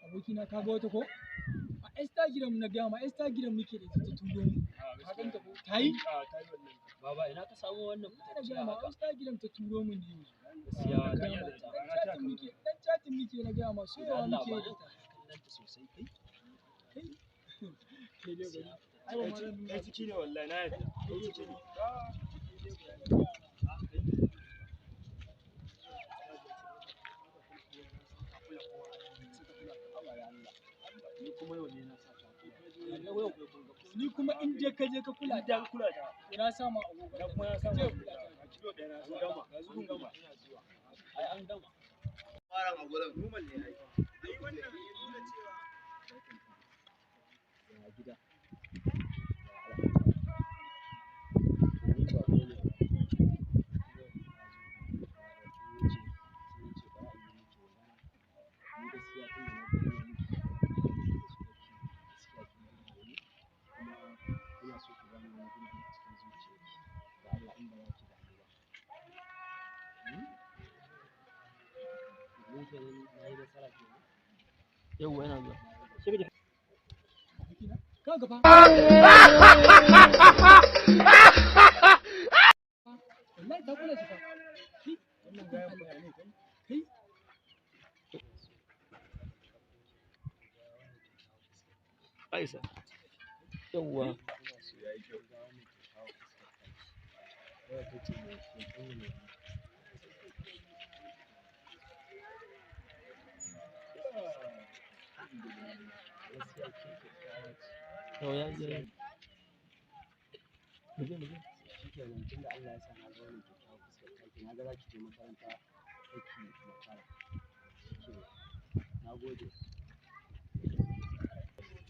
abokina ka ga wata ko a Instagram na gaya ma Instagram muke da ta turo mu ka ganta ko tayi baba ina ka samu wannan na gaya ma Instagram ta turo mu ne gaskiya dan chatting muke na gaya ma so yawa muke da ta kallanta sosai kai kai dai bari ai ba ma zan kai ciki ne wallahi na yadda kai ciki ne ni kuma in je ka je ka kula da na sama agogo da kuma ya sama kilo ɗaya na gama yanzu kun gama ina zuwa ai an gama fara a gurin normal ne ai wannan ya nuna cewa ya gida yau yana zuwa ka gaba wallahi ta kula shi fa wannan gayan bayanai kai Aisha yawwa to ya je shikenan tunda Allah ya sa na ga wannan kyakkyawar fuskar taki na ga za ki je makaranta aiki makara shikenan nagode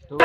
to